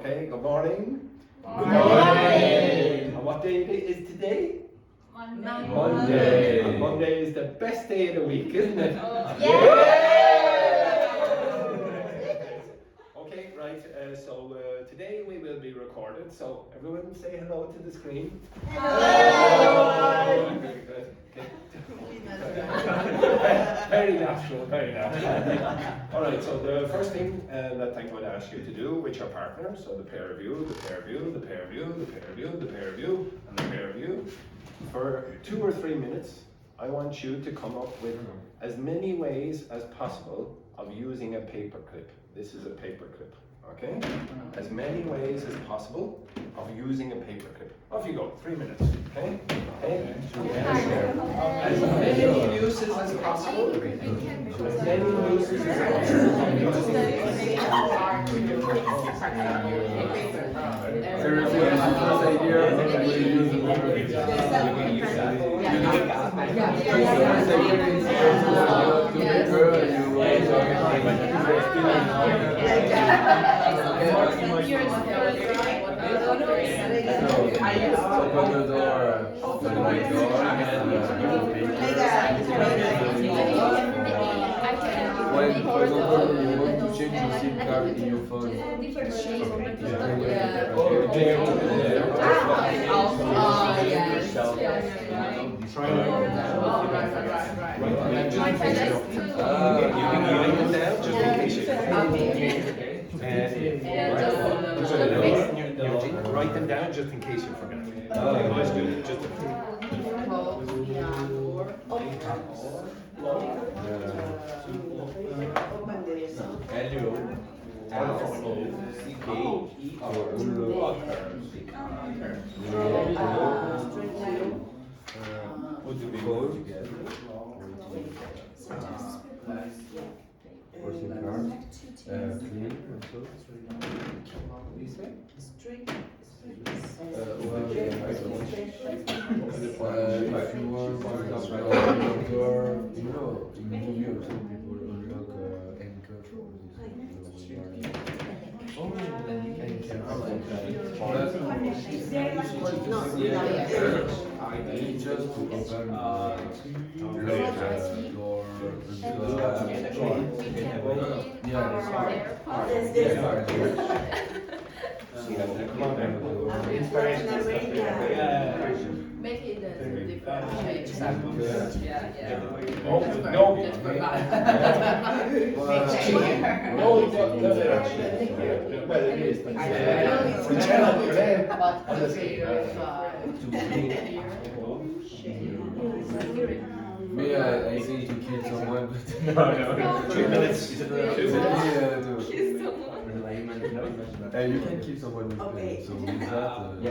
Okay, good morning. Good morning. And what day is today? Monday. Monday. Monday is the best day of the week, isn't it? Okay, right. So today we will be recorded. So everyone say hello to the screen. Hello. Very good. Okay. Very natural, very natural. All right, so the first thing that I'm going to ask you to do with your partner, so the pair of you, the pair of you, the pair of you, the pair of you, the pair of you, and the pair of you, for 2 or 3 minutes, I want you to come up with as many ways as possible of using a paper clip. This is a paper clip, okay? As many ways as possible of using a paper clip. Off you go, 3 minutes, okay? Okay. As many uses as possible. As many uses as Open the door, open my door, when, for example, you want to change your SIM card in your phone. Write them down just in case you forget. Let's do it. Just what do we call together? Clean, also. If you want, for example, you know, in movie also people unlock handcuff or just to open the door. Make it different shapes. No. Well, it is. Me, I think to kill someone, but No. 2 minutes. 2 minutes. You can kill someone with pen, so with that,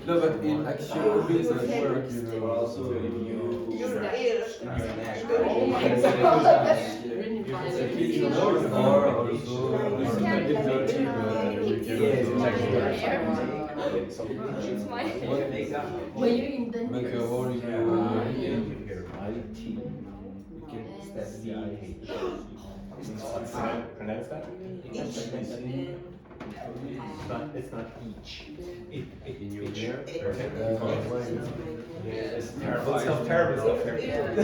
no, but in action movies that work, you know, also if you kill someone or also it's a bit dirty, but you can also make a hole in your Pronounce that? It's not each. in your hair. It's terrible stuff, terrible stuff here.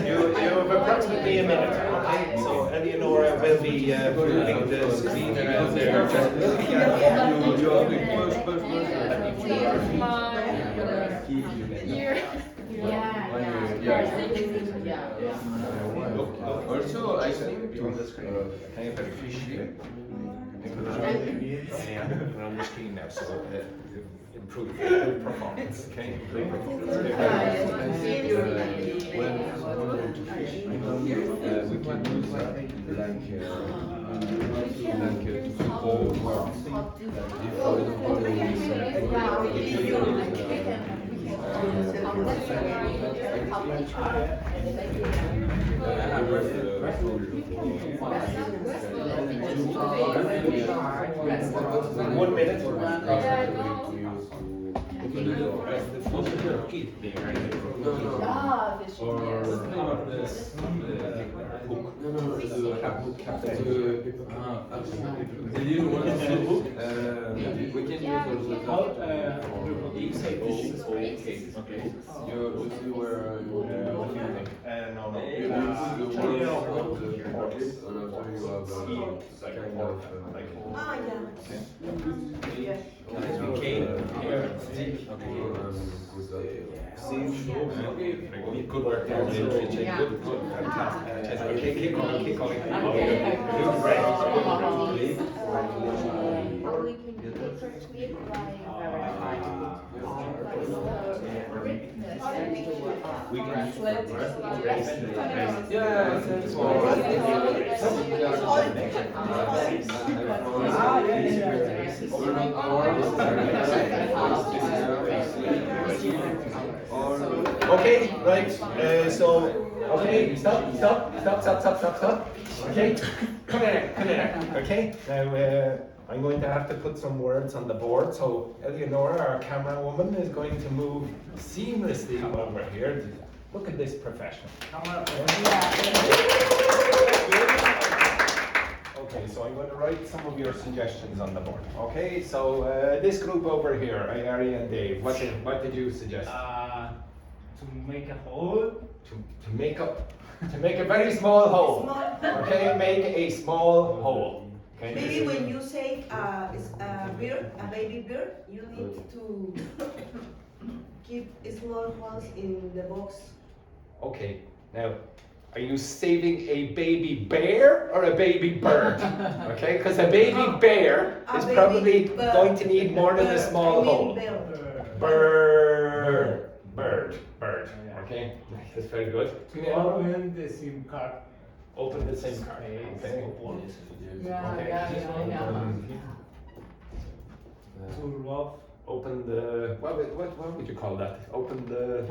You have approximately a minute, okay? So Eleonora will be moving the screen around there. Also, I think on the screen. Can you put a fish here? We're on the screen now, so improve performance. Okay, improve performance. when someone wants to fish, we can use to support words. If, for example, there is One minute. The little ones, we can use also that. You say this is all cases. Okay. You see where you No. put the word of the box, and after you have kind of Good work there, Good, fantastic. Okay, keep going. Great. Or we can paperclip We can Okay, right. Okay, stop. Okay, come here. Okay, now I'm going to have to put some words on the board. So Eleonora, our camera woman, is going to move seamlessly over here. Look at this professional. Okay, so I'm going to write some of your suggestions on the board. Okay, so this group over here, Ari and Dave, what did you suggest? to make a hole. To make a very small hole. Okay, make a small hole. Okay. Maybe when you say it's a baby bird, you need to keep small holes in the box. Okay, now, are you saving a baby bear or a baby bird? Okay, because a baby bear is probably going to need more than a small hole. Bird. Okay, that's very good. Open the SIM card. Open the SIM card. Okay. To rub. Open the what would you call that? Open the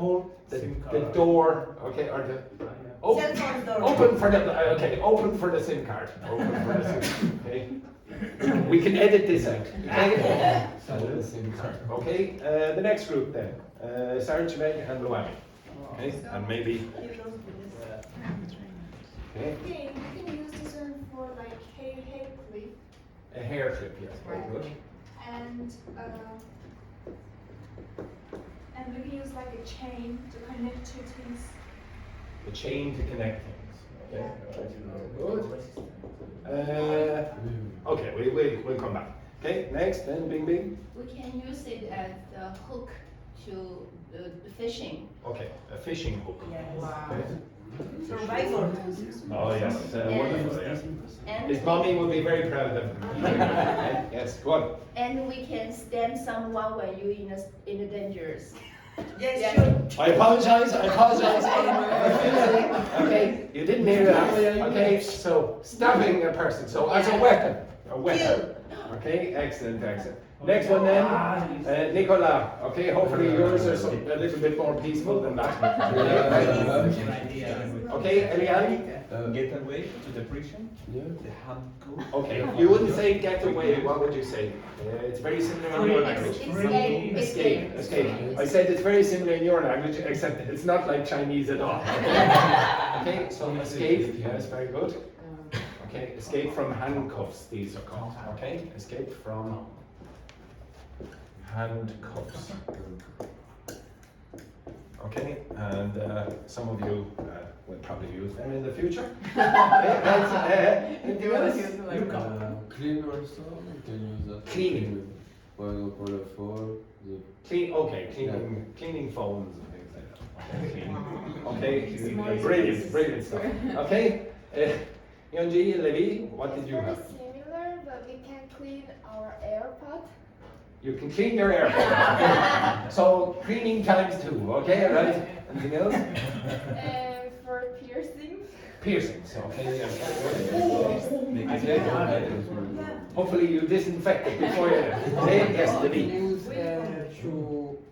SIM card. the door. Okay, or the Cell phone door. open for the SIM card. Open for the SIM. Okay. We can edit this out. Okay. The SIM card. Okay. The next group then. Sarge, Meg, and Luami. Okay. And maybe. Okay. Okay, you can use this one for like hair clip A hair clip. Yes. Very good. and we can use like a chain to connect two things. The chain to connect things. Okay. Good. Okay. We'll come back. Okay. Next, then Bing Bing. We can use it as the hook to fishing. Okay. A fishing hook. Okay. Survivor. Oh yes, wonderful. Yes. And His mommy will be very proud of him. Yes, go on. And we can stamp someone when you're in the dangers. Yes, sure. I apologize. Okay, you didn't hear that. Okay, so stabbing a person. So as a weapon. Okay, excellent. Next one then, Nicola. Okay, hopefully yours are a little bit more peaceful than that. Okay, Eliane. Get away to the prison. Yeah. The hand code. Okay, you wouldn't say get away. What would you say? It's very similar in your language. Escape. I said it's very similar in your language, except it's not like Chinese at all. Okay, so escape. Yes, very good. Okay, escape from handcuffs. These are called. Okay, escape from handcuffs. Okay, and some of you will probably use them in the future. Anything else? Clean also, you can use that. Cleaning. For example, the phone, Cleaning phones and things like that. Okay, brilliant stuff. Okay, Yonji and Levi, what did you It's have? very similar, but we can clean our AirPod. You can clean your AirPod. So cleaning times 2, okay, right? Anything else? And for piercing. Piercings, okay. Hopefully you disinfect it before you say yes, Levi. Use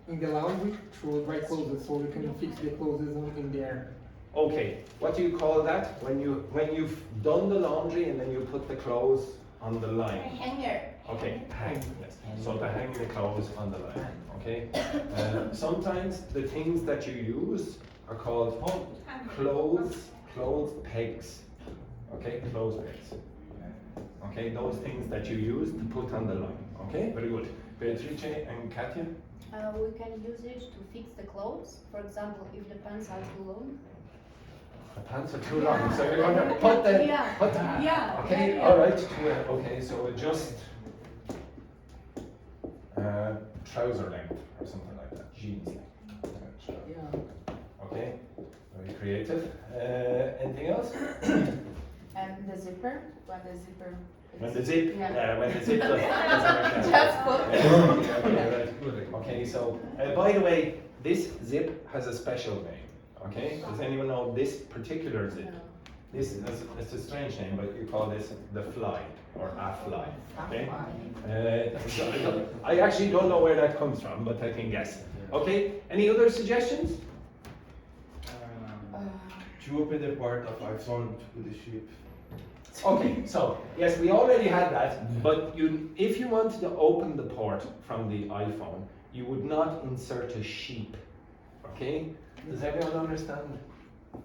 in the laundry to dry clothes, so you can fix the clothes in there. Okay, what do you call that? When you've done the laundry and then you put the clothes on the line. Hanger. Okay, hang. Yes. So to hang the clothes on the line. Okay. Sometimes the things that you use are called clothes pegs. Okay, clothes pegs. Okay, those things that you use to put on the line. Okay, very good. Beatrice and Katya? We can use it to fix the clothes. For example, if the pants are too long. The pants are too long, so you're gonna put the, Yeah. put the, Yeah. okay, Yeah. all right, okay, so adjust trouser length or something like that, jeans length. Okay, very creative. Anything else? And the zipper, when the zipper. When the zip, Yeah. when the zip does. Just put. Okay, so by the way, this zip has a special name. Okay, does anyone know this particular zip? This is it's a strange name, but you call this the fly or a fly. Okay. I actually don't know where that comes from, but I can guess. Okay. Any other suggestions? To open the part of iPhone to the ship. Okay, so yes, we already had that, but if you wanted to open the port from the iPhone, you would not insert a sheep. Okay? Does everyone understand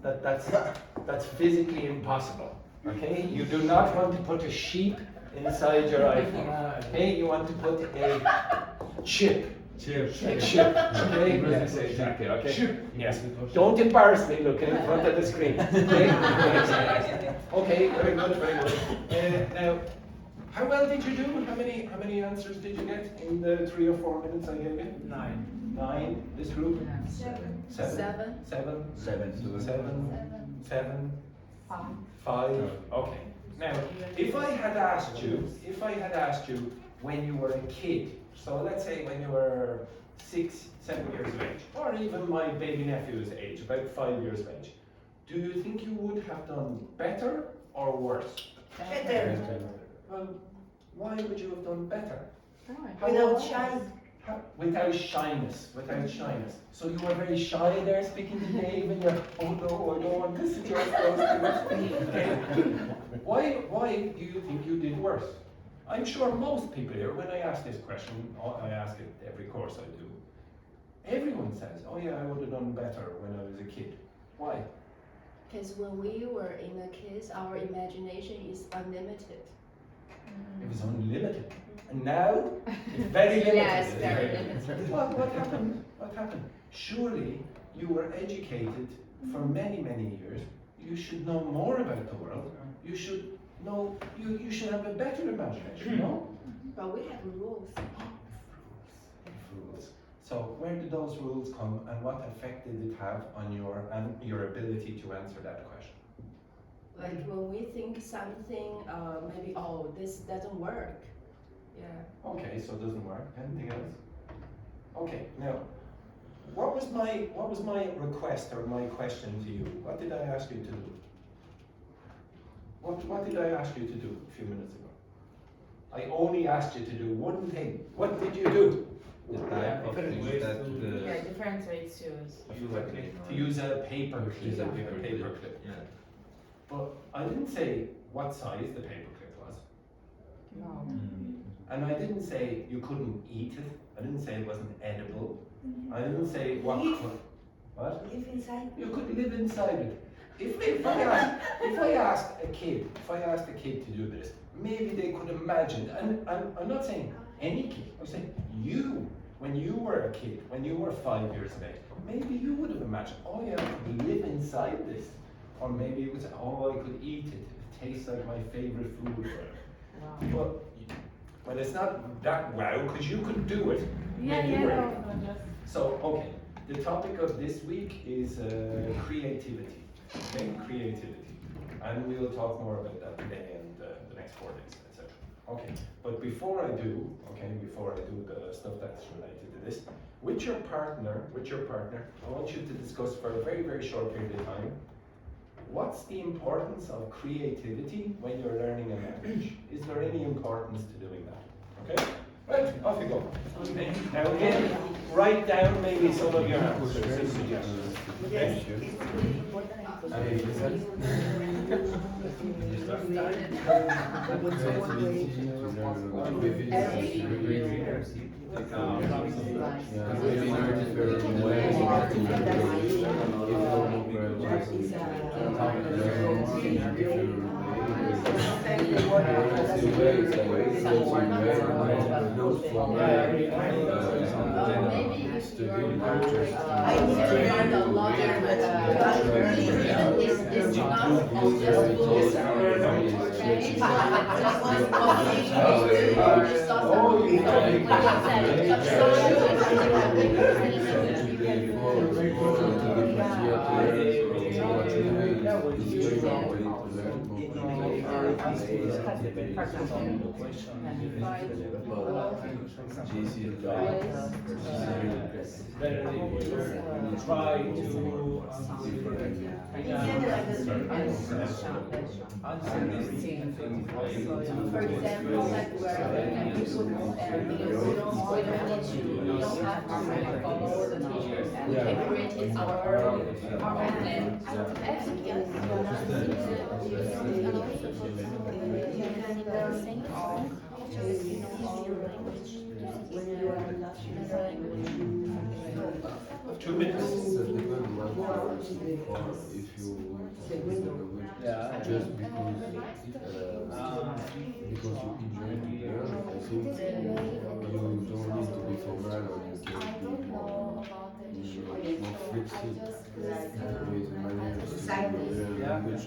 that that's physically impossible? Okay? You do not want to put a sheep inside your iPhone. Okay? You want to put a chip. A chip. Okay? Yes, exactly. Okay? Yes. Don't embarrass me looking in front of the screen. Okay? Okay, very good, very good. Now, how well did you do? How many answers did you get in the 3 or 4 minutes I gave you? 9. 9. This group? 7. 7. Seven. 7. 7. 7. 5. 5. Okay. Now, if I had asked you when you were a kid, so let's say when you were 6, 7 years of age, or even my baby nephew's age, about 5 years of age, do you think you would have done better or worse? Better. Well, why would you have done better? Without shy. Without shyness, without shyness. So you were very shy there speaking to Dave and you're, oh no, I don't want to suggest those things. Why do you think you did worse? I'm sure most people here, when I ask this question, I ask it every course I do, everyone says, oh yeah, I would have done better when I was a kid. Why? Because when we were in the kids, our imagination is unlimited. It was unlimited. And now, it's very limited. Yes, very limited. What happened? What happened? Surely, you were educated for many, many years. You should know more about the world. You should know, you should have a better imagination, no? But we have rules. Rules. So where did those rules come and what effect did it have on your ability to answer that question? Like when we think something, maybe, oh, this doesn't work. Yeah. Okay, so it doesn't work. Anything else? Okay, now, what was my request or my question to you? What did I ask you to do? What did I ask you to do a few minutes ago? I only asked you to do one thing. What did you do? Different ways that to Yeah, different ways to use. To use a paper clip. Paper clip. Yeah. But I didn't say what size the paper clip was. No. And I didn't say you couldn't eat it. I didn't say it wasn't edible. I didn't say what. What? Live inside. You could live inside it. If I asked a kid to do this, maybe they could imagine. And I'm not saying any kid. I'm saying you, when you were a kid, when you were 5 years of age, maybe you would have imagined, oh yeah, I could live inside this. Or maybe it was, oh, I could eat it. It tastes like my favorite food. Wow. But it's not that wow, because you could do it. Yeah, when you yeah, were a no, kid. no, just. So, okay, the topic of this week is creativity. Okay, creativity. And we'll talk more about that today and the next 4 days, etc. Okay, but before I do the stuff that's related to this, with your partner, I want you to discuss for a very, very short period of time, what's the importance of creativity when you're learning a language? Is there any importance to doing that? Okay? Right, off you go. Okay. Now again, write down maybe some of your answers and suggestions. Yes, Okay? it's really important. For example, like where you put we don't need to, we don't have to follow the teachers and create our own plan. Execute. When you are Of 2 minutes. If you just because you enjoy the learn, I think you don't need to be formal or you can be more flexible with the manner to learn language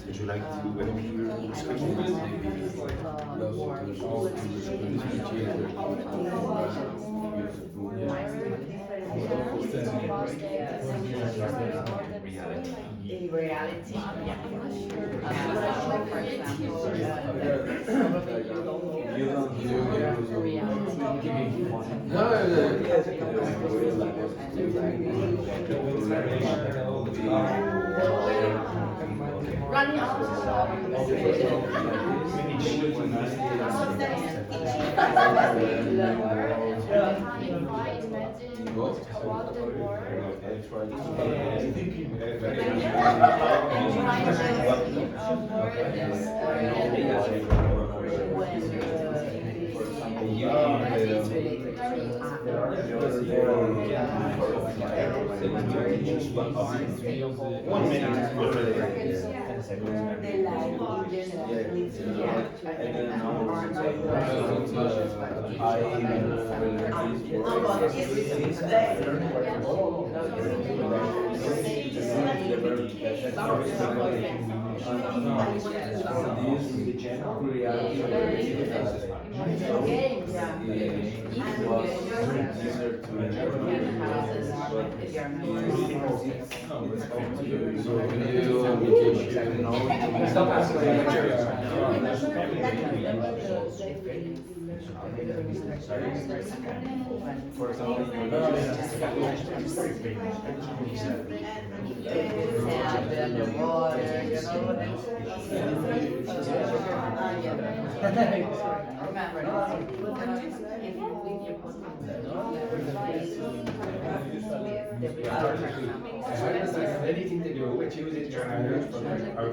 Would you like to speak? In reality, yeah. For example, You don't Running One minute. Stop asking. For example, Anything to do with using your language for our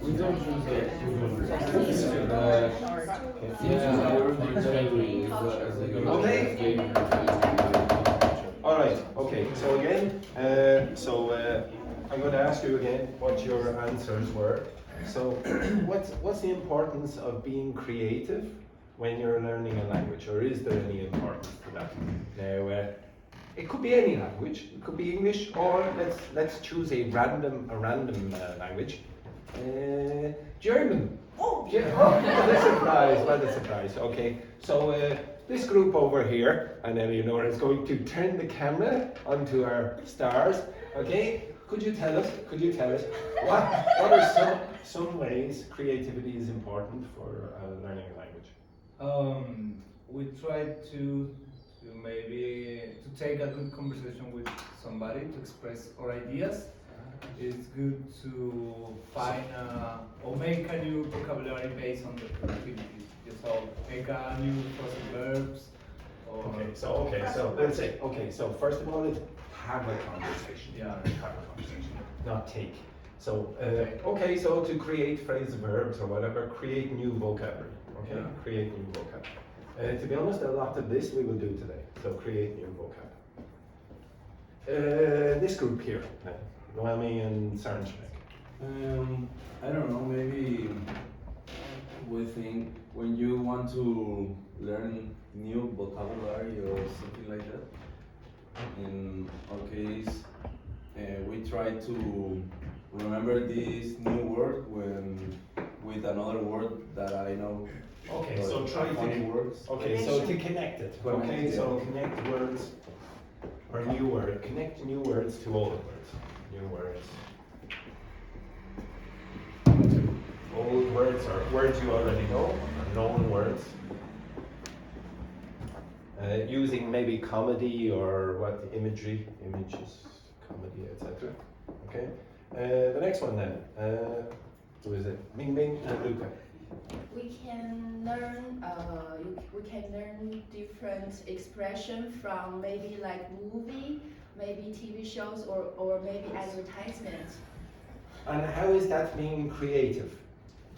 We don't All right. Okay. So again, I'm going to ask you again what your answers were. So, what's the importance of being creative when you're learning a language, or is there any importance to that? Now, it could be any language. It could be English, or let's choose a random language. German. Oh, yeah. Oh, what a surprise! What a surprise. Okay. So this group over here, and Eleanor is going to turn the camera onto our stars. Okay. Could you tell us what are some ways creativity is important for learning a language? We try to maybe to take a good conversation with somebody to express our ideas. It's good to find or make a new vocabulary based on the activities. So make a new phrasal verbs, or Okay, so let's say, okay, so first of all, it's have a conversation. Yeah. Have a conversation, not take. So, okay, so to create phrasal verbs or whatever, create new vocabulary. Okay, Yeah. create new vocabulary. To be honest, a lot of this we will do today. So create new vocabulary. This group here, Noemi and Saranchek. I don't know, maybe we think when you want to learn new vocabulary or something like that, in our case, we try to remember this new word with another word that I know. Okay, or so try funny to words. Okay, so to connect it. Okay, Connect, so yeah. connect words or new word. Connect new words to old words. New words. To old words or words you already know, or known words. Using maybe comedy or what images, comedy, etc. Okay. The next one then. Who is it? Ming Ming and Luca. We can learn. We can learn different expression from maybe like movie, maybe TV shows, or maybe advertisements. And how is that being creative?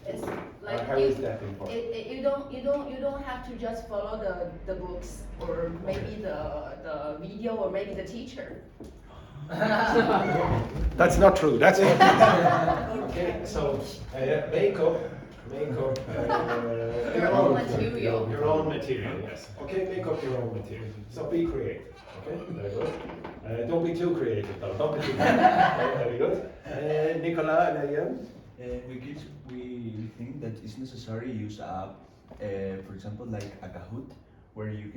It's Or like how is that important? you don't have to just follow the books or maybe the video or maybe the teacher. That's not true. That's not okay. So makeup. Your own material. Your own material. Yes. Okay. Make up your own material. So be creative. Okay. Very good. Don't be too creative though. Don't be too creative. Very good. Nicola and Ayam. We think that it's necessary to use a app, for example, like a Kahoot, where you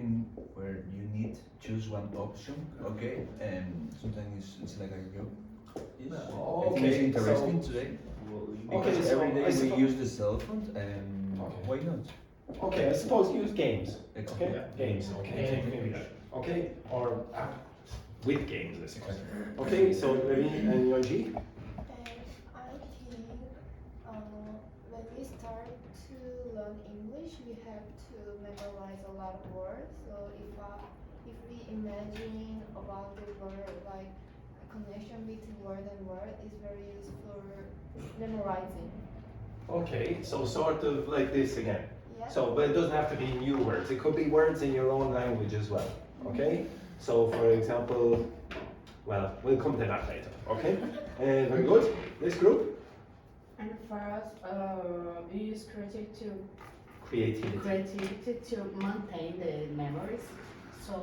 need choose one option, okay, and sometimes it's like a joke. Yes. I think it's interesting today. Okay, Because so every day I we suppose- use the cell phone, and why not? Okay. I suppose use games. Exactly. Okay. Games. Okay. Maybe that. Okay. Or app with games. I suppose. Okay. So Remy and Yonji. I think when we start to learn English, we have to memorize a lot of words. So if we imagine about the word, like a connection between word and word, is very useful for memorizing. Okay, so sort of like this again. Yeah. So, but it doesn't have to be new words. It could be words in your own language as well. Okay? So, for example, well, we'll come to that later. Okay? Very good. This group? And for us, we use Creativity. to maintain the memories. So,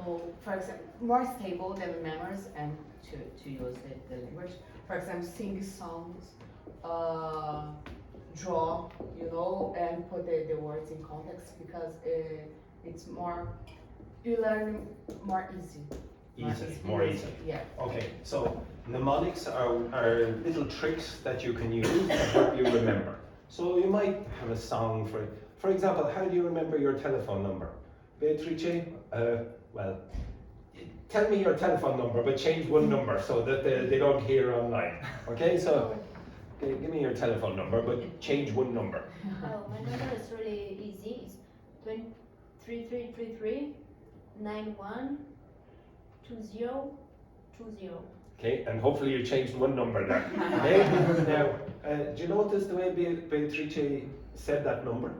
for example, more stable than memories and to use the language. For example, sing songs, draw, and put the words in context because it's more, you learn more easy. More easy. Yeah. Okay, so mnemonics are little tricks that you can use to help you remember. So you might have a song for example, how do you remember your telephone number? Beatrice, well, tell me your telephone number, but change one number so that they don't hear online. Okay, so give me your telephone number, but change one number. Oh, my number is really easy. It's 3333 912020. Okay, and hopefully you changed one number there. Okay, now, do you notice the way Beatrice said that number?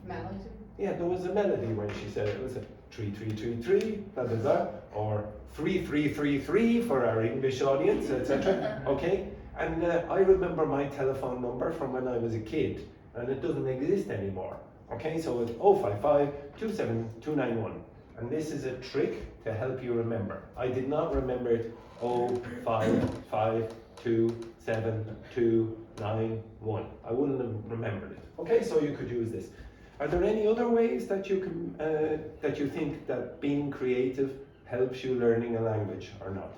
Melody. Yeah, there was a melody when she said it. It was a 3333, blah blah blah, or 3333 for our English audience, etc. Okay, and I remember my telephone number from when I was a kid, and it doesn't exist anymore. Okay, so it's 055 27291, and this is a trick to help you remember. I did not remember it 055 27291. I wouldn't have remembered it. Okay, so you could use this. Are there any other ways that you can that you think that being creative helps you learning a language or not?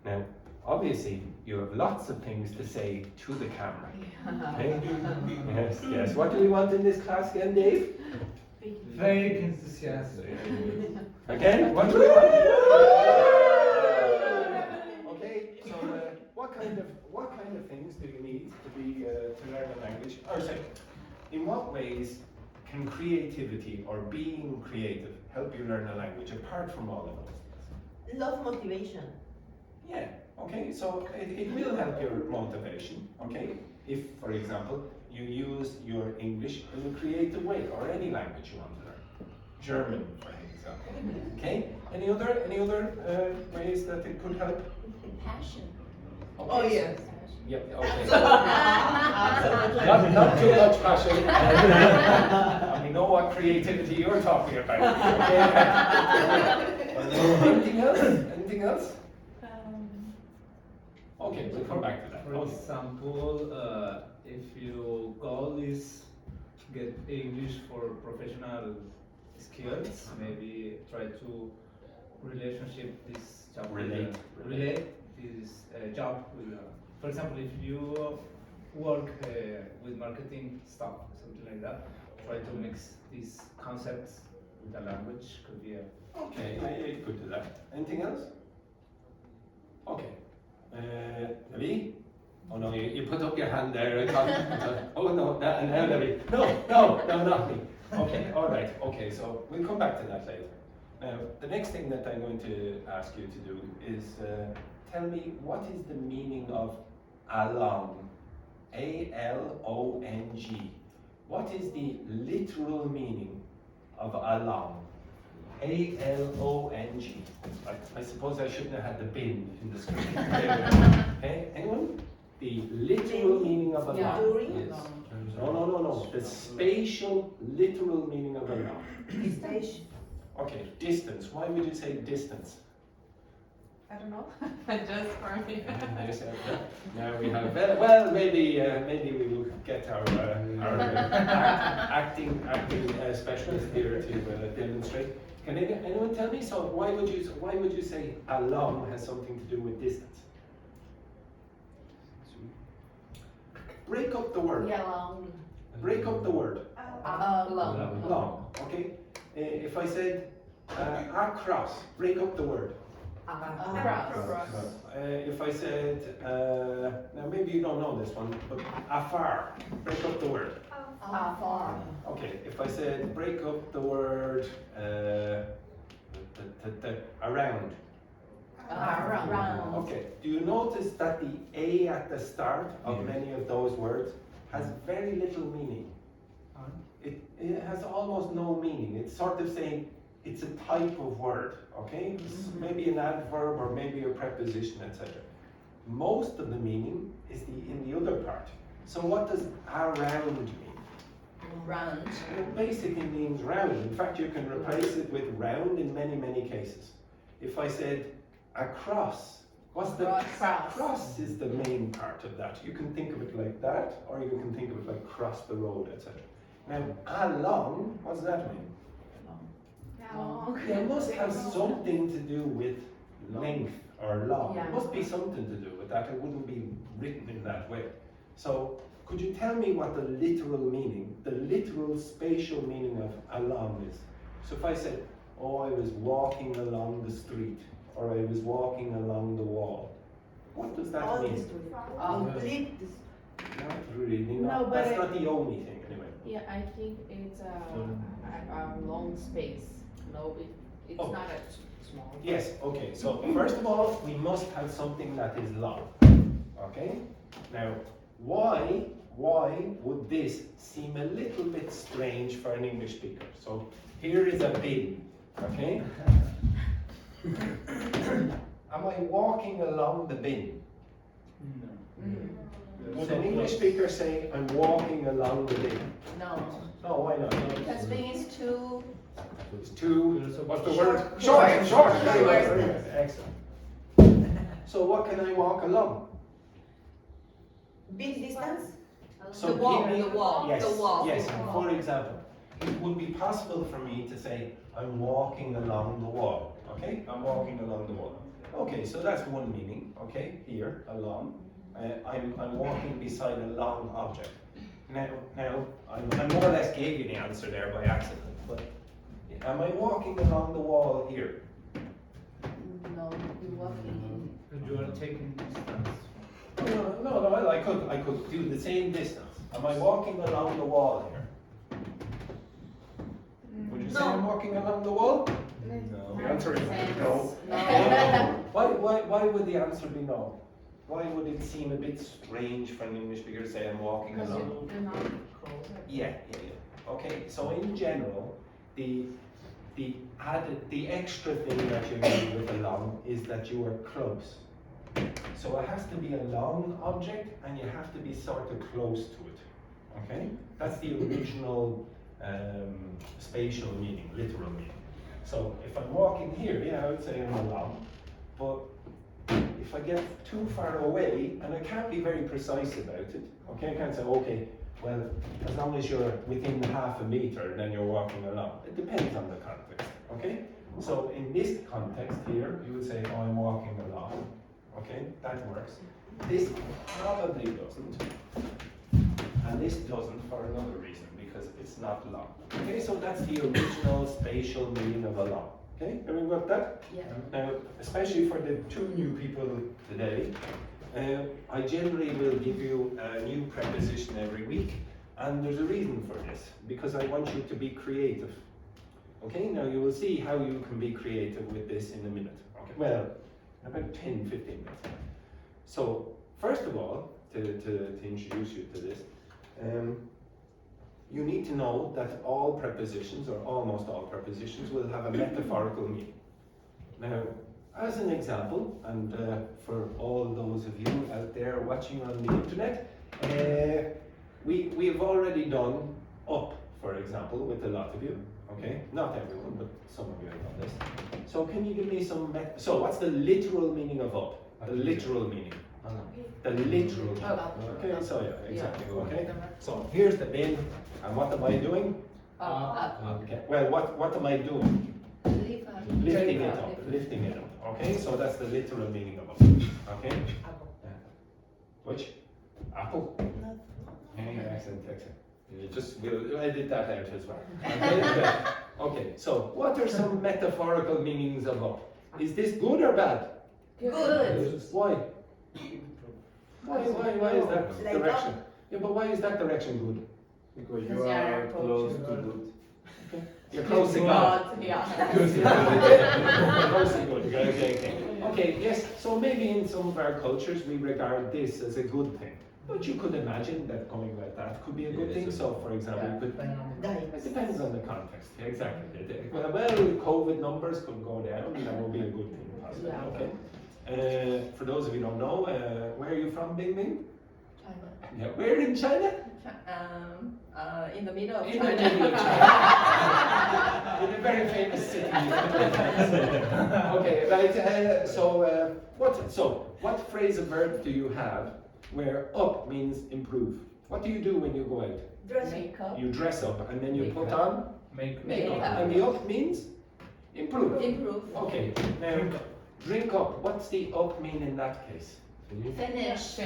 Now, obviously, you have lots of things to say to the camera. Okay? Yes, yes. What do we want in this class again, Dave? Very enthusiastic. Again? What do we want? Okay, so what kind of things do you need to be to learn a language? Or sorry, in what ways can creativity or being creative help you learn a language apart from all of those things? Love motivation. Yeah, okay, so it will help your motivation, okay? If, for example, you use your English in a creative way, or any language you want to learn. German, for example. Okay? Any other ways that it could help? Passion. Okay. Oh, yeah. Yep, okay. Absolutely. Not too much passion. And we know what creativity you're talking about. Okay. Anything else? Anything else? Okay, we'll come back to that. For Okay. example, if your goal is get English for professional skills, maybe try to relationship this job Relate. relate this job with. For example, if you work with marketing stuff, something like that, try to mix these concepts with a language. Could be a. Okay, I could do that. Anything else? Okay. Navi? Oh no, you put up your hand there. I thought, oh no, now Navi. No, not me. Okay, all right. Okay, so we'll come back to that later. Now, the next thing that I'm going to ask you to do is tell me what is the meaning of along? A-L-O-N-G. What is the literal meaning of along? A-L-O-N-G. I suppose I shouldn't have had the bin in the screen. Okay, anyone? The literal meaning of along. During? No. The spatial, literal meaning of along. Station. Okay, distance. Why would you say distance? I don't know. Just for me. Yes, okay. Now we have, well, maybe we will get our acting specialist here to demonstrate. Can anyone tell me? So why would you say along has something to do with distance? Break up the word. Yeah, long. Break up the word. Long. Long. Okay. If I said across, break up the word. Across. If I said, now maybe you don't know this one, but afar, break up the word. Far. Okay, if I said break up the word around. Around. Okay, do you notice that the A at the start of many of those words has very little meaning? It has almost no meaning. It's sort of saying it's a type of word, okay? It's maybe an adverb or maybe a preposition, etc. Most of the meaning is in the other part. So what does around mean? Round. It basically means round. In fact, you can replace it with round in many, many cases. If I said across, what's the Cross. cross is the main part of that. You can think of it like that, or you can think of it like cross the road, etc. Now, along, what does that mean? It must have something to do with length or long. Yeah. It must be something to do with that. It wouldn't be written in that way. So, could you tell me what the literal meaning, the literal spatial meaning of along is? So if I said, oh, I was walking along the street, or I was walking along the wall, what does that All mean? this complete this. Not really, No, but that's it- not the only thing anyway. Yeah, I think it's a long space. No, it's Oh. not a small. Yes, okay, so first of all, we must have something that is long, okay? Now, why would this seem a little bit strange for an English speaker? So, here is a bin, okay? Am I walking along the bin? Would an English speaker say, I'm walking along the bin? No. No, why not? Because being is too. It's too, what's the word? Short. Short. Short. Excellent. So what can I walk along? Big distance? So The wall, give me- the wall, Yes, the wall. yes. For example, it would be possible for me to say, I'm walking along the wall. Okay, I'm walking along the wall. Okay, so that's one meaning. Okay, here, along. I'm walking beside a long object. Now, I more or less gave you the answer there by accident. But am I walking along the wall here? No, you're walking. You are taking distance. No. I could do the same distance. Am I walking along the wall here? you say I'm walking along the wall? No. The answer is no. No. Why would the answer be no? Why would it seem a bit strange for an English speaker to say I'm walking Because along? you're not closer. Yeah. Okay, so in general, the extra thing that you need with along is that you are close. So it has to be a long object and you have to be sort of close to it. Okay? That's the original spatial meaning, literal meaning. So if I'm walking here, yeah, I would say I'm along. But if I get too far away, and I can't be very precise about it, okay? I can't say, okay, well, as long as you're within half a meter, then you're walking along. It depends on the context, okay? So in this context here, you would say, oh, I'm walking along, okay? That works. This probably doesn't, and this doesn't for another reason, because it's not long. Okay, so that's the original spatial meaning of along. Okay, everyone got that? Yeah. Now, especially for the 2 new people today, I generally will give you a new preposition every week, and there's a reason for this, because I want you to be creative. Okay, now you will see how you can be creative with this in a minute. Okay, well, about 10, 15 minutes. So, first of all, to introduce you to this, you need to know that all prepositions, or almost all prepositions, will have a metaphorical meaning. Now, as an example, and for all those of you out there watching on the internet, we have already done up, for example, with a lot of you. Okay, not everyone, but some of you have done this. So can you give me some, so what's the literal meaning of up? The literal meaning. The literal meaning. Okay, so yeah, exactly, okay. So here's the bin, and what am I doing? Okay, well, what am I doing? Lifting it up, lifting it up. Okay, so that's the literal meaning of up. Okay? Which? Apple? Excellent, excellent. We'll edit that out as well. Okay, okay, so what are some metaphorical meanings of up? Is this good or bad? Good. Why? Why is that Like direction? Yeah, but why is that direction good? Because Because you you are are close close to to good. You're close to God. Yeah. Close to good. Okay, yes, so maybe in some of our cultures we regard this as a good thing. But you could imagine that going like that could be a good thing. So, for example, you could, it depends on the context. Exactly. Well, COVID numbers could go down, and that would be a good thing, possibly. Okay. For those of you who don't know, where are you from, Bing Bing? China. Yeah, where in China? In the middle of In the China. middle of China. In a very famous city. Okay, right. So what phrasal verb do you have where up means improve? What do you do when you go out? Makeup. You dress up and then you put on Makeup. and the up means improve. Improve. Okay, now drink up. What's the up mean in that case? Finish.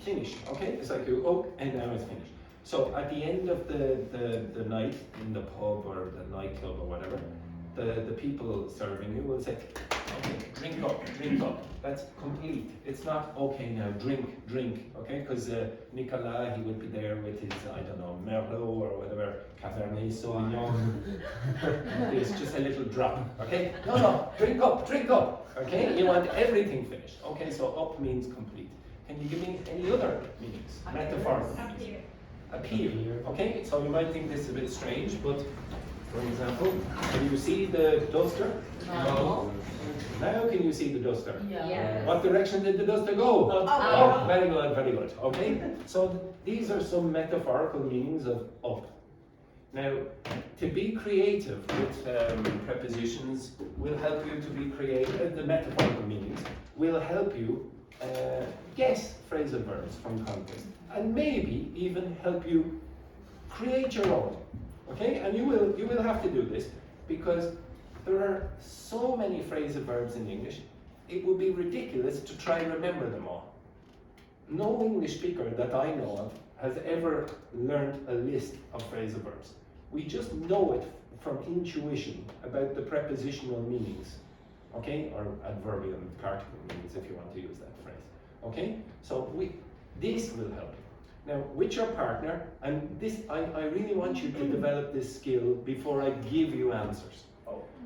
Finish. Okay, it's like you up and now it's finished. So at the end of the night in the pub or the nightclub or whatever, the people serving you will say, okay, drink up. That's complete. It's not, okay, now drink, okay? Because Nicolas, he would be there with his, I don't know, Merlot or whatever, Cabernet Sauvignon. It's just a little drop, okay? No, drink up, okay? You want everything finished. Okay, so up means complete. Can you give me any other meanings? Metaphorical meanings. Appear, okay? So you might think this is a bit strange, but for example, can you see the duster? No. Now can you see the duster? Yeah. What direction did the duster go? Up. Very good, okay? So these are some metaphorical meanings of up. Now, to be creative with prepositions will help you to be creative. The metaphorical meanings will help you guess phrasal verbs from context, and maybe even help you create your own. Okay, and you will have to do this because there are so many phrasal verbs in English. It would be ridiculous to try and remember them all. No English speaker that I know of has ever learned a list of phrasal verbs. We just know it from intuition about the prepositional meanings, okay, or adverbial and particle meanings if you want to use that phrase. Okay, so this will help you. Now, with your partner, and this, I really want you to develop this skill before I give you answers.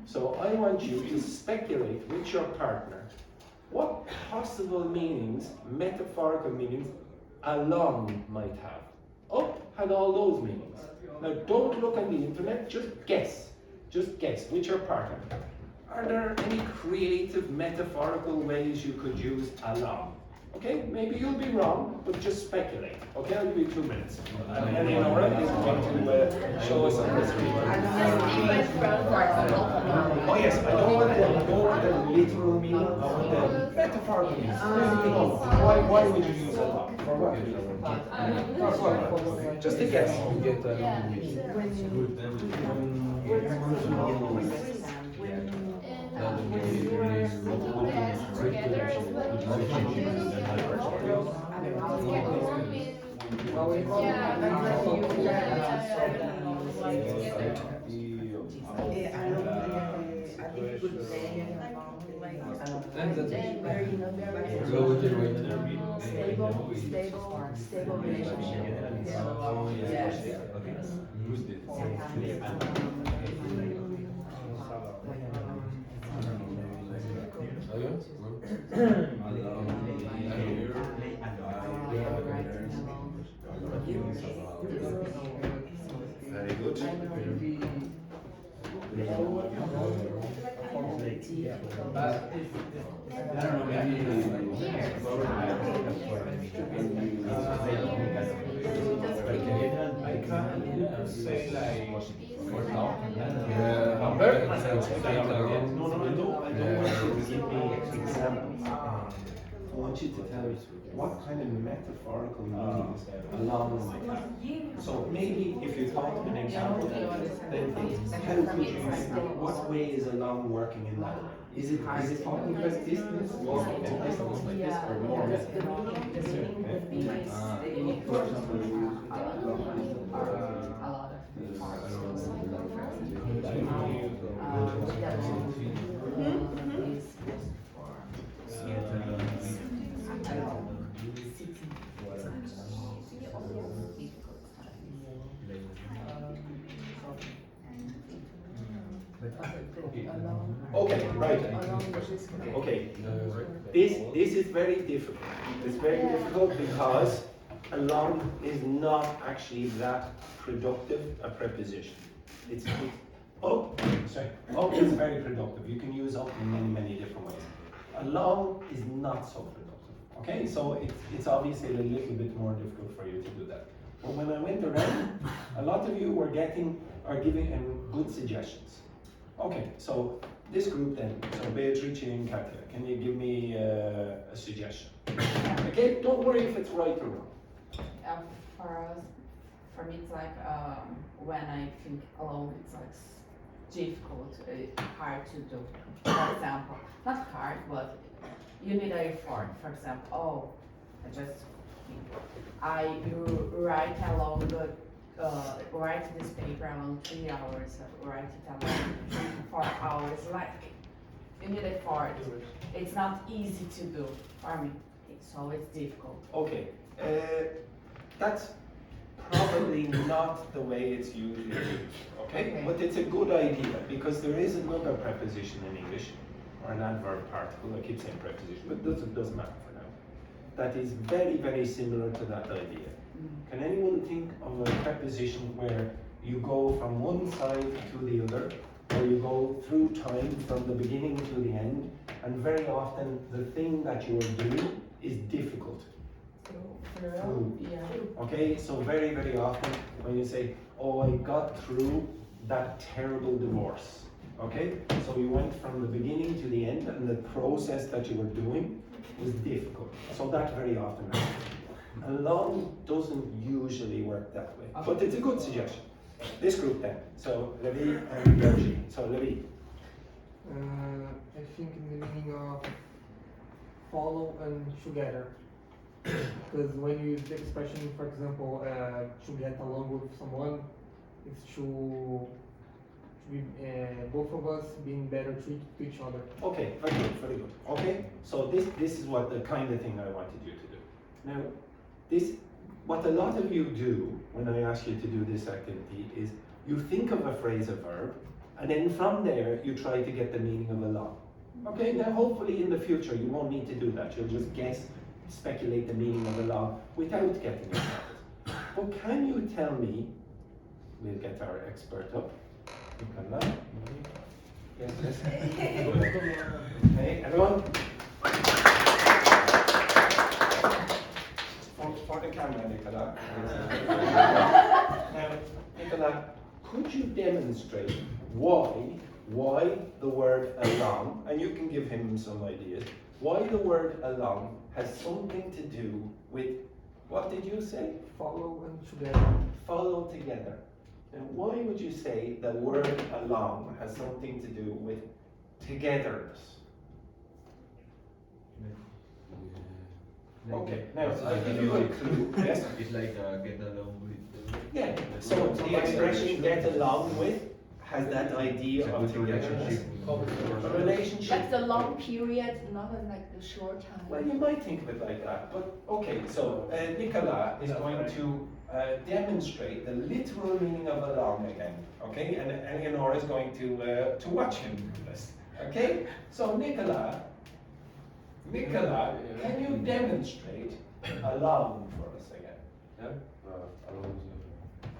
So I want you to speculate with your partner what possible meanings, metaphorical meanings, along might have. Up had all those meanings. Now don't look on the internet, just guess. Just guess with your partner. Are there any creative metaphorical ways you could use along? Okay, maybe you'll be wrong, but just speculate. Okay, I'll give you 2 minutes. And Eleonora is going to show us on the screen. Different from, for example, Oh yes, I don't want the literal meaning, I want the metaphorical meaning. Why would you use along? For what? Just a guess. Together is what stable relationship. Very good. I can say like No, I don't want you to give me examples. I want you to tell me what kind of metaphorical meanings along might have. So maybe if you thought of an example, then how could you, what way is along working in that way? Is it talking about distance, walking to distance like this, or more metaphorical? For example, a lot Okay, right. Okay, this is very difficult. It's very difficult because along is not actually that productive a preposition. It's up is very productive. You can use up in many different ways. Along is not so productive. Okay, so it's obviously a little bit more difficult for you to do that. But when I went around, a lot of you were giving good suggestions. Okay, so this group then, so Beatrice and Katya, can you give me a suggestion? Okay, don't worry if it's right or wrong. For me, it's like when I think alone, it's like difficult, hard to do. For example, not hard, but you need an effort. For example, you write along the write this paper along 3 hours, write it along 4 hours. Like you need effort. It's not easy to do for me. It's always difficult. Okay, that's probably not the way it's usually used, okay? But it's a good idea because there is another preposition in English, or an adverb particle, I keep saying preposition, but it doesn't matter for now, that is very, very similar to that idea. Can anyone think of a preposition where you go from one side to the other, or you go through time from the beginning to the end, and very often the thing that you are doing is difficult? Through. Yeah. Okay, so very, very often when you say, oh, I got through that terrible divorce. Okay, so you went from the beginning to the end, and the process that you were doing was difficult. So that very often happens. Along doesn't usually work that way, but it's a good suggestion. This group then, so Levi and Virgie. So Levi. I think in the meaning of follow and together. Because when you use the expression, for example, to get along with someone, it's to be both of us being better to each other. Okay, very good, very good. Okay, so this is what the kind of thing I wanted you to do. Now, what a lot of you do when I ask you to do this activity is you think of a phrase, a verb, and then from there you try to get the meaning of along. Okay, now hopefully in the future you won't need to do that. You'll just guess, speculate the meaning of along without getting it started. But can you tell me, we'll get our expert up. Yes, yes. Okay, everyone? For the camera, Nicola. Now, Nicola, could you demonstrate why the word along, and you can give him some ideas, why the word along has something to do with, what did you say? Follow and together. Follow together. Now, why would you say the word along has something to do with togetherness? Okay, now I'll give you a clue. Yes? It's like get along with. Yeah, so the expression get along with has that idea of togetherness. A relationship. Like the long period, not like the short time. Well, you might think of it like that, but okay, so Nicola is going to demonstrate the literal meaning of along again, okay? And Eleonora is going to watch him do this, okay? So Nicola, can you demonstrate along for us again? Yeah? Along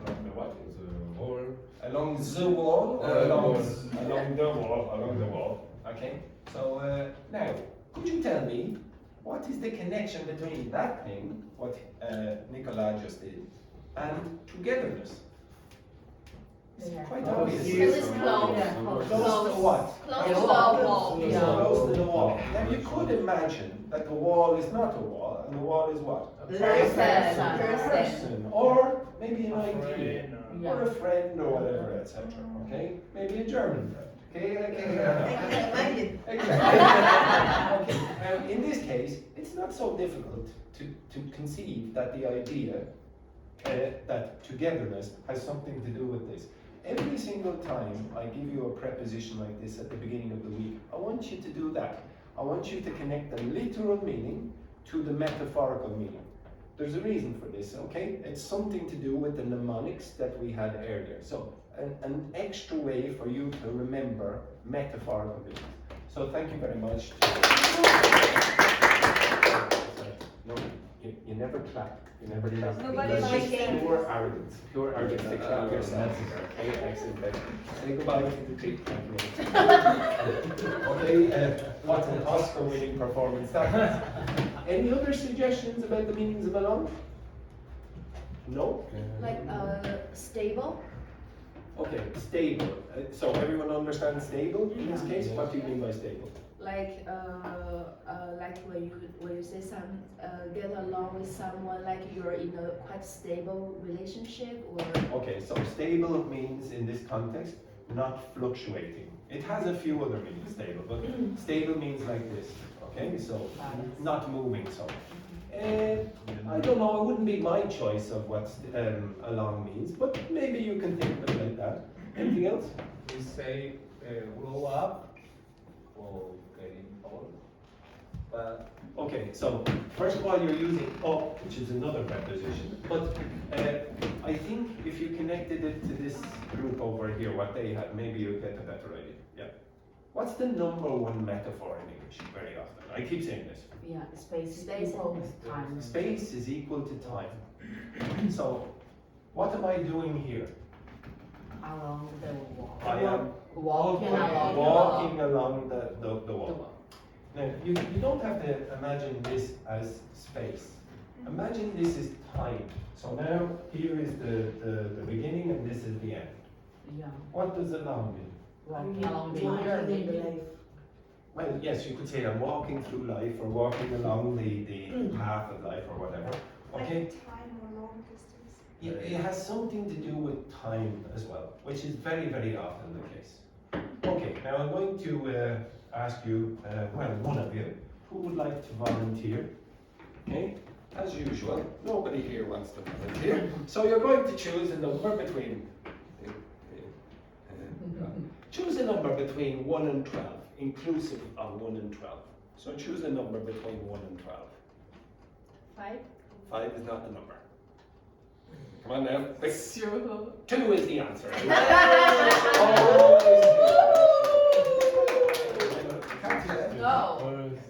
Along the what? the wall. Along the wall or along wall. along the wall? Along the wall. Okay. So now, could you tell me what is the connection between that thing, what Nicola just did, and togetherness? It's quite obvious. Because it's close. Close to what? Close to the wall. It's close to the wall. Now you could imagine that the wall is not a wall, and the wall is what? A person, or maybe an idea, or a friend, or whatever, etc. Okay, maybe a German friend. Okay, Imagine. exactly. Okay. Now, in this case, it's not so difficult to conceive that the idea that togetherness has something to do with this. Every single time I give you a preposition like this at the beginning of the week, I want you to do that. I want you to connect the literal meaning to the metaphorical meaning. There's a reason for this, okay? It's something to do with the mnemonics that we had earlier. So, an extra way for you to remember metaphorical meanings. So, thank you very much. No, you never clap. You never clap. Nobody It's likes just it. pure arrogance. Pure arrogance to clap yourself. Okay, excellent. Say goodbye to the tree. Okay, what an Oscar-winning performance that was. Any other suggestions about the meanings of along? No? Like stable. Okay, stable. So everyone understands stable in this case? What do you mean by stable? Like when you say get along with someone, like you're in a quite stable relationship, or Okay, so stable means in this context not fluctuating. It has a few other meanings, stable, but stable means like this. Okay, so not moving. So I don't know. It wouldn't be my choice of what along means, but maybe you can think of it like that. Anything else? We say grow up or getting old. But Okay, so first of all, you're using up, which is another preposition. But I think if you connected it to this group over here, what they had, maybe you'll get a better idea. Yeah. What's the number one metaphor in English very often? I keep saying this. Yeah, space Space equals time. Space is equal to time. So, what am I doing here? Along the wall. I am Walking along along the wall. Now, you don't have to imagine this as space. Imagine this is time. So now, here is the beginning and this is the end. Yeah. What does along mean? Walking along the Walking journey. in life. Well, yes, you could say I'm walking through life or walking along the path of life or whatever. Okay? Like time or long distance. It has something to do with time as well, which is very, very often the case. Okay, now I'm going to ask you, well, one of you, who would like to volunteer? Okay? As usual, nobody here wants to volunteer. So you're going to choose a number between, choose a number between 1 and 12, inclusive of 1 and 12. So choose a number between 1 and 12. 5. 5 is not the number. Come on now. Quick. Sure. 2 is the answer. No.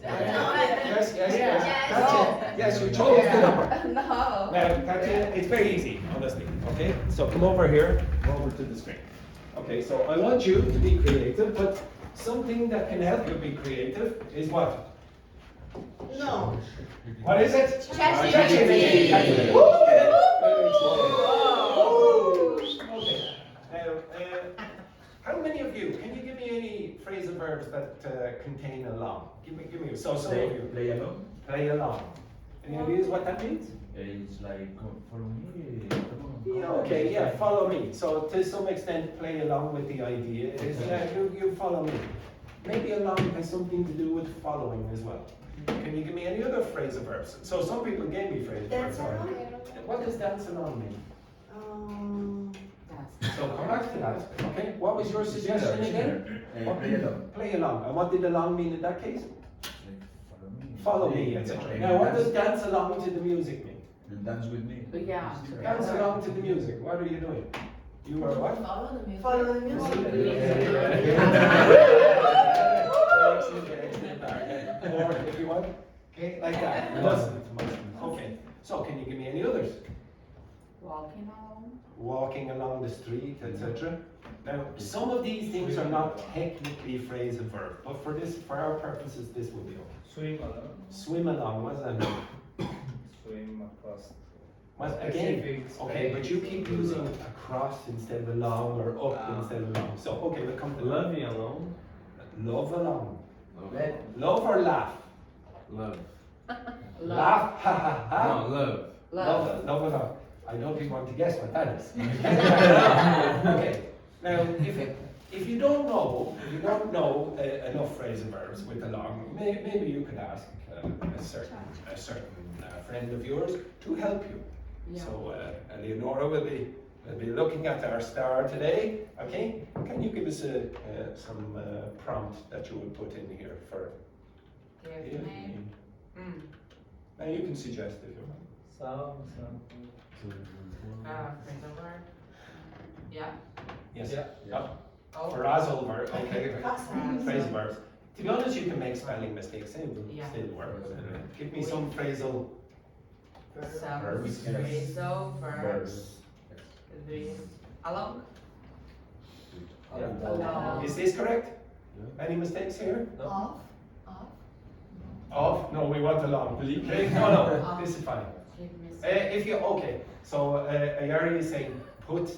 Yes, yes, yes. Yes. Katya, yes, you chose the number. No. Now, Katya, it's very easy, honestly. Okay, so come over here, come over to the screen. Okay, so I want you to be creative, but something that can help you be creative is what? No. What is it? ChatGPT. ChatGPT. Woo! Okay. Now, how many of you, can you give me any phrasal verbs that contain along? Give me. So some of you. Play along. Play along. Any ideas what that means? It's like follow me. Yeah, okay, yeah, follow me. So to some extent, play along with the idea is you follow me. Maybe along has something to do with following as well. Can you give me any other phrasal verbs? So some people gave me phrasal verbs. Dance along? What does dance along mean? That's So come back to that. Okay, what was your suggestion again? Play along. Play along. And what did along mean in that case? Follow me. Follow me, etc. Now, what does dance along to the music mean? You dance with me. yeah. Dance along to the music. What are you doing? You are what? Follow the music. Follow the music. Or if you want, okay, like that. Okay. So can you give me any others? Walking along. Walking along the street, etc. Now, some of these things are not technically phrasal verb, but for our purposes, this will be okay. Swim along. Swim along. What does that mean? Swim across. Well, again, Specific okay, but you space. keep using across instead of along or up instead of along. So, okay, we'll come to Loving alone. love along. Love. Love or laugh? Love. Laugh, ha ha ha. No, love. Love along. I don't even want to guess what that is. Okay, now if you don't know enough phrasal verbs with along, maybe you could ask a certain friend of yours to help you. Yeah. So Eleonora will be looking at our star today. Okay, can you give us some prompt that you would put in here for? Give name. Now you can suggest if you want. Something. Phrasal verb. Yeah. Yes. Yeah. Oh. Phrasal verb. Okay. Phrasal. Phrasal verbs. To be honest, you can make spelling mistakes. It will Yeah. still work. Give me some phrasal. Some Verbs. phrasal verbs. With along. Along. Is this correct? Any mistakes here? Off. Off? No, we want along. Okay? No, this is fine. Give me If you so Ayari is saying put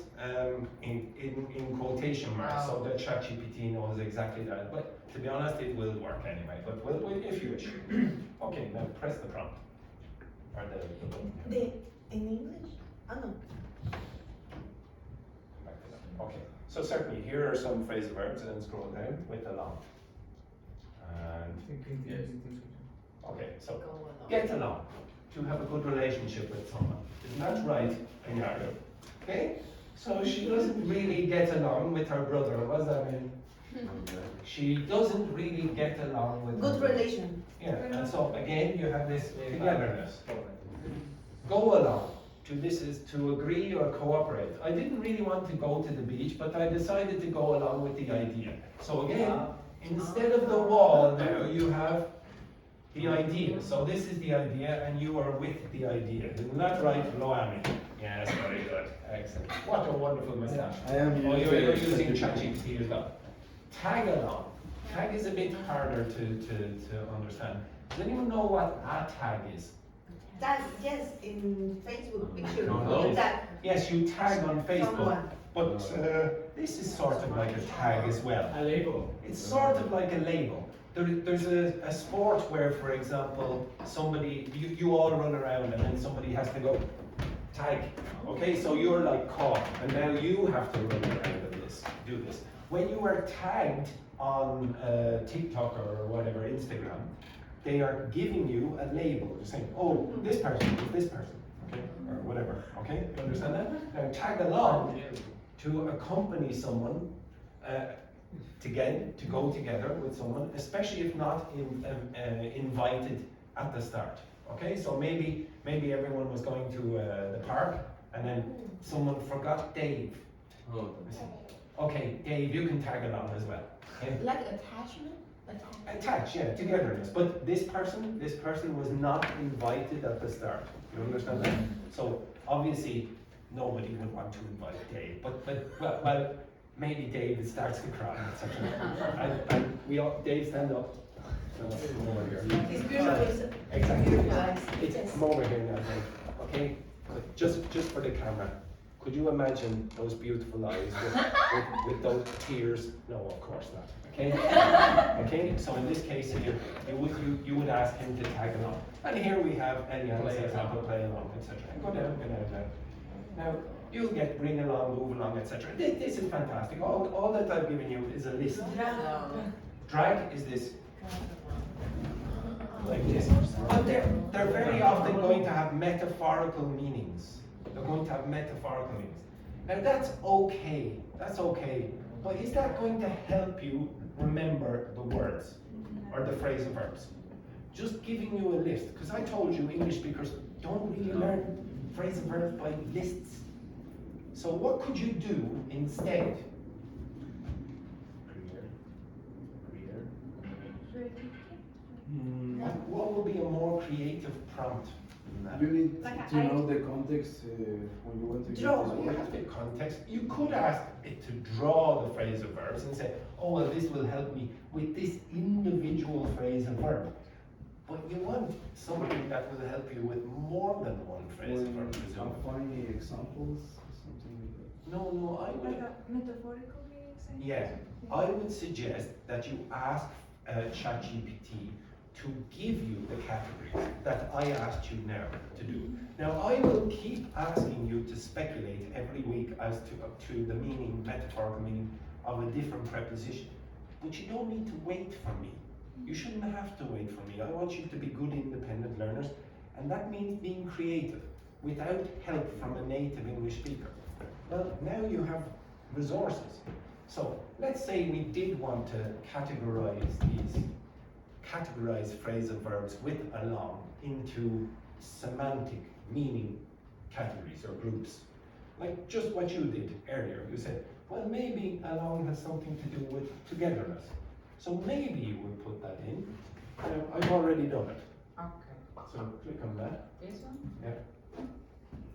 in quotation marks so that ChatGPT knows exactly that. But to be honest, it will work anyway. But we'll if you wish. Okay, now press the prompt. Or the button. In English? Oh no. Back to that. Okay, so certainly here are some phrasal verbs, and then scroll down with along. And okay, so Go along. get along, to have a good relationship with someone. Isn't that right, Ayari? Okay, so she doesn't really get along with her brother. What does that mean? She doesn't really get along with her Good brother. relation. Yeah, and so again, you have this togetherness. Go along. This is to agree or cooperate. I didn't really want to go to the beach, but I decided to go along with the idea. So again, instead of the wall now, you have the idea. So this is the idea, and you are with the idea. Isn't that right, Loami? Yes, very good. Excellent. What a wonderful moustache. I am You're using ChatGPT as well. Tag along. Tag is a bit harder to understand. Does anyone know what a tag is? That yes, in Facebook picture. No. That Yes, you tag on Facebook, someone. but this is sort of like a tag as well. A label. It's sort of like a label. There's a sport where, for example, you all run around and then somebody has to go tag. Okay, so you're like caught, and now you have to run around and do this. When you are tagged on TikTok or whatever, Instagram, they are giving you a label. They're saying, oh, this person is this person, okay, or whatever, okay? You understand that? Now tag along to accompany someone to go together with someone, especially if not invited at the start. Okay, so maybe everyone was going to the park and then someone forgot Dave. Oh, Okay, Dave, you can tag along as well. Okay? Like attachment? Attach, yeah, togetherness. But this person was not invited at the start. You understand that? So obviously nobody would want to invite Dave. But well, maybe Dave starts to cry, etc. and we all, Dave, stand up. Stand up. Come over here. It's beautiful. Exactly. It's come over here now, Dave. Okay? Just for the camera. Could you imagine those beautiful eyes with those tears? No, of course not. Okay? Okay? So in this case, you would ask him to tag along. And here we have Elian's example, play along, etc. Go down, go down, down. Now, you'll get bring along, move along, etc. This is fantastic. All that I've given you is a list. Drag is this. Like this. But they're very often going to have metaphorical meanings. They're going to have metaphorical meanings. Now that's okay. That's okay. But is that going to help you remember the words or the phrasal verbs? Just giving you a list, because I told you English speakers don't really learn phrasal verbs by lists. So what could you do instead? What would be a more creative prompt than that? You need to know the context when you want to use Draw, this you word. have the context. You could ask it to draw the phrasal verbs and say, oh, well, this will help me with this individual phrasal verb. But you want something that will help you with more than one phrasal verb, presumably. Find examples or something like that. No, I would. Like a metaphorical meaning? Yeah, I would suggest that you ask ChatGPT to give you the categories that I asked you now to do. Now, I will keep asking you to speculate every week as to the meaning, metaphorical meaning of a different preposition. But you don't need to wait for me. You shouldn't have to wait for me. I want you to be good independent learners, and that means being creative without help from a native English speaker. Well, now you have resources. So let's say we did want to categorize phrasal verbs with along into semantic meaning categories or groups. Like just what you did earlier. You said, well, maybe along has something to do with togetherness. So maybe you would put that in. I've already done it. Okay. So click on that. This one? Yeah.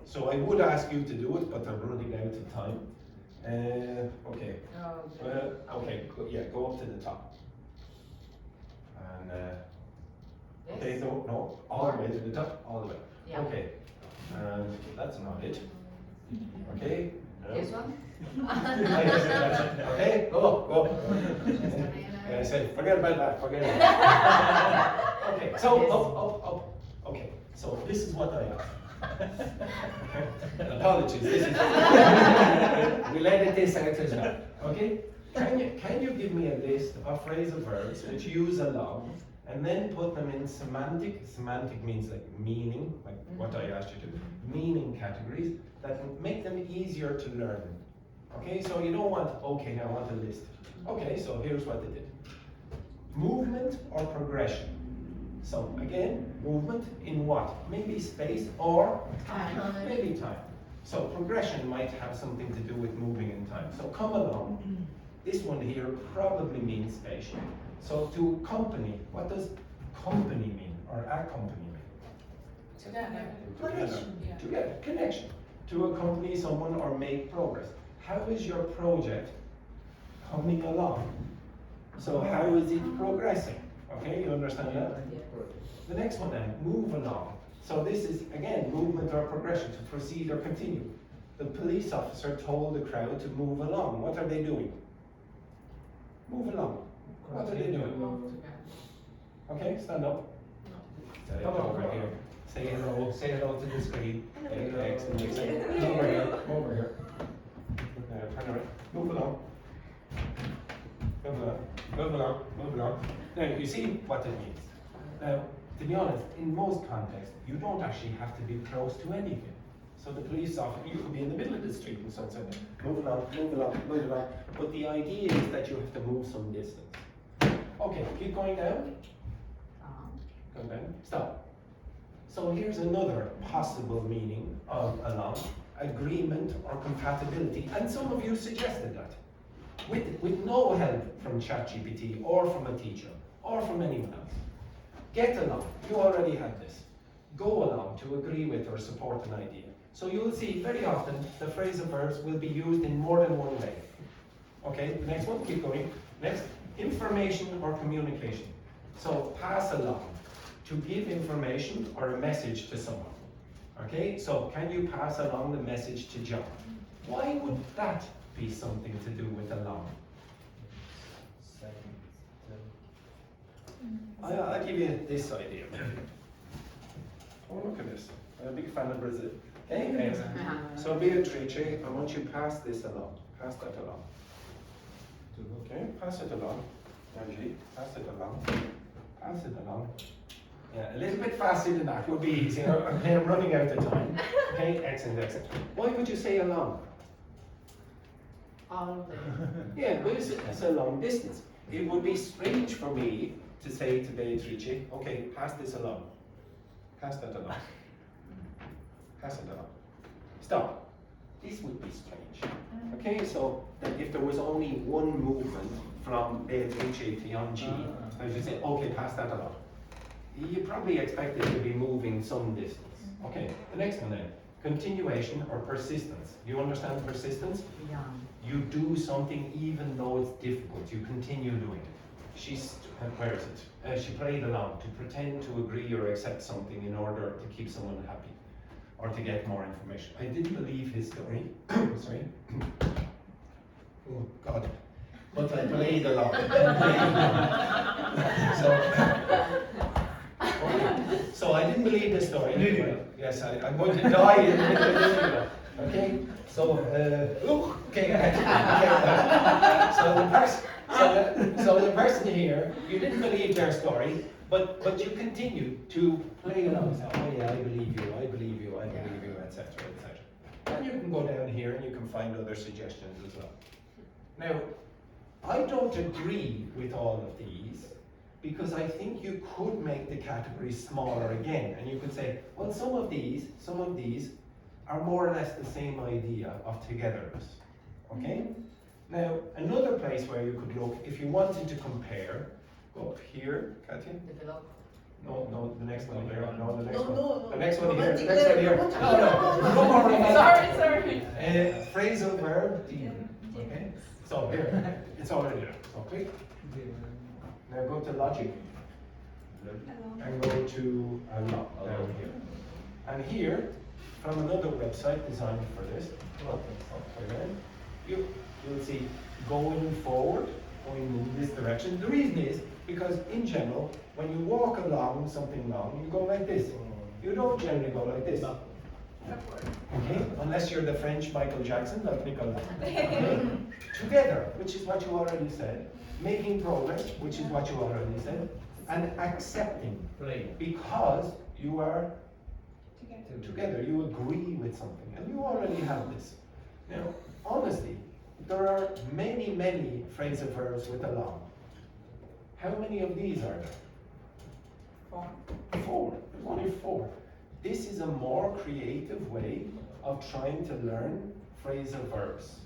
So I would ask you to do it, but I'm running out of time. Okay. Okay. Go up to the top. And okay, no, all the way to the top, all the way. Yeah. Okay. And that's not it. Okay. No. This one? Okay, go. I said, forget about that, forget about that. Okay, so up. Okay, so this is what I asked. Apologies, this is we'll edit this out as well. Okay? Can you give me a list of phrasal verbs which use along and then put them in semantic? Semantic means like meaning, like what I asked you to do. Meaning categories that make them easier to learn. Okay, so you don't want, okay, now I want a list. Okay, so here's what they did. Movement or progression. So again, movement in what? Maybe space or Time. maybe time. So progression might have something to do with moving in time. So come along. This one here probably means spatial. So to accompany, what does company mean or accompany mean? Together. Together, connection. To accompany someone or make progress. How is your project coming along? So how is it progressing? Okay, you understand that? The next one then, move along. So this is, again, movement or progression, to proceed or continue. The police officer told the crowd to move along. What are they doing? Move along. What are they doing? Okay, stand up. Say over here. Say hello to the screen. Excellent. Over here. Turn around. Move along. Move along. Now, you see what it means. Now, to be honest, in most contexts, you don't actually have to be close to anything. So the police officer, you could be in the middle of the street and so on. Move along. But the idea is that you have to move some distance. Okay, keep going down. Go down. Stop. So here's another possible meaning of along. agreement or compatibility. And some of you suggested that. With no help from ChatGPT or from a teacher or from anyone else. Get along. You already have this. Go along to agree with or support an idea. So you'll see very often the phrasal verbs will be used in more than one way. Okay, the next one, keep going. Next, information or communication. So pass along, to give information or a message to someone. Okay, so can you pass along the message to John? Why would that be something to do with along? I'll give you this idea. Oh, look at this. I'm a big fan of Brazil. Okay, so Beatrice, I want you to pass this along. Pass that along. Okay, pass it along. Angie, pass it along. Pass it along. Yeah, a little bit faster than that would be easier. I'm running out of time. Okay, excellent, excellent. Why would you say along? All of them. Yeah, but it's a long distance. It would be strange for me to say to Beatrice, okay, pass this along. Pass that along. Pass it along. Stop. This would be strange. Okay, so that if there was only one movement from Beatrice to Yanji, I should say, okay, pass that along. You probably expect it to be moving some distance. Okay, the next one then. Continuation or persistence. You understand persistence? Yeah. You do something even though it's difficult. You continue doing it. Where is it? She played along to pretend to agree or accept something in order to keep someone happy or to get more information. I didn't believe his story. Sorry. Oh God. But I played along. So I didn't believe the story. Yes, I'm going to die in the middle of the video. Okay? So, so the person here, you didn't believe their story, but you continued to play along. So, oh yeah, I believe you, I believe you, I believe you, etc., etc. And you can go down here and you can find other suggestions as well. Now, I don't agree with all of these, because I think you could make the categories smaller again, and you could say, well, some of these are more or less the same idea of togetherness. Okay? Now, another place where you could look, if you wanted to compare, go up here, Katya. Develop. No, the next one here. No, the next No, one. no, The next one here. romantic The next one here. No more romantic. Sorry. Phrasal verb, deal. Okay? So here, it's already there. So click. Now go to logic. And go to along down here. And here, from another website designed for this, you'll see going forward, going in this direction. The reason is because in general, when you walk along something long, you go like this. You don't generally go like this. Okay? Unless you're the French Michael Jackson, like Nicolas. Okay? Together, which is what you already said. Making progress, which is what you already said. And accepting, because you are together, you agree with something, and you already have this. Now, honestly, there are many, many phrasal verbs with along. How many of these are there? 4. 4. There's only 4. This is a more creative way of trying to learn phrasal verbs.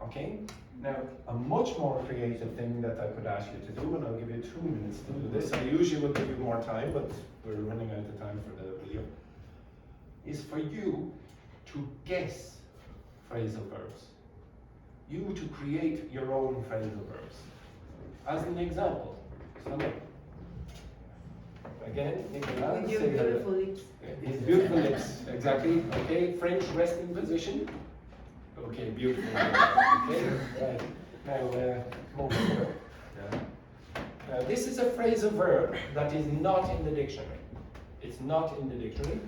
Okay? Now, a much more creative thing that I could ask you to do, and I'll give you 2 minutes to do this. I usually would give you more time, but we're running out of time for the video. Is for you to guess phrasal verbs. You to create your own phrasal verbs. As an example, stand up. Again, Nicolas. With your beautiful lips. His beautiful lips, exactly. Okay, French resting position. Okay, beautiful. Okay, right. Now, come over here. Now, this is a phrasal verb that is not in the dictionary. It's not in the dictionary,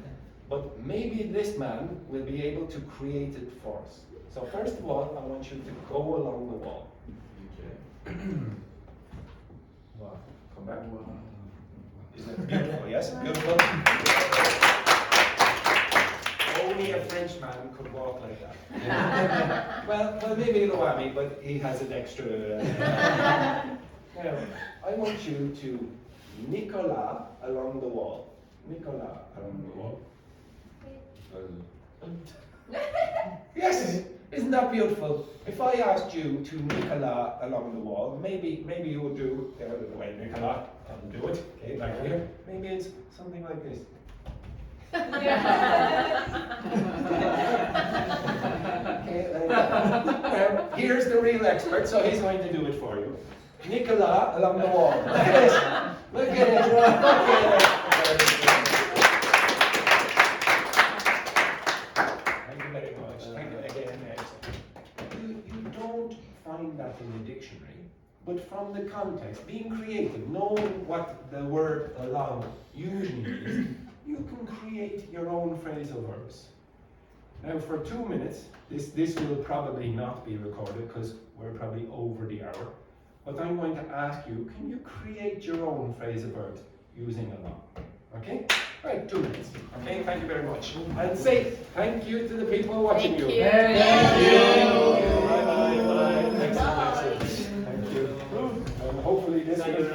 but maybe this man will be able to create it for us. So first of all, I want you to go along the wall. Okay. Wow. Come back. Wow. Isn't it beautiful? Yes, beautiful. Only a Frenchman could walk like that. well, maybe Loami, but he has an extra. Now, I want you to Nicolas along the wall. Nicolas along the wall. Yes, isn't that beautiful? If I asked you to Nicola along the wall, maybe you would do the other way, Nicola, and do it. Okay, back here. Maybe it's something like this. Okay, here's the real expert, so he's going to do it for you. Nicola along the wall. Look at it. Look at it. Look at it. Thank you very much. Thank you again. You don't find that in the dictionary, but from the context, being creative, knowing what the word along usually means, you can create your own phrasal verbs. Now for 2 minutes, this will probably not be recorded because we're probably over the hour, but I'm going to ask you, can you create your own phrasal verbs using along? Okay? Right, 2 minutes. Okay, thank you very much. And say thank you to the people watching Thank you. you. Thank you. Bye bye. Bye. Excellent. Thank you. And hopefully this will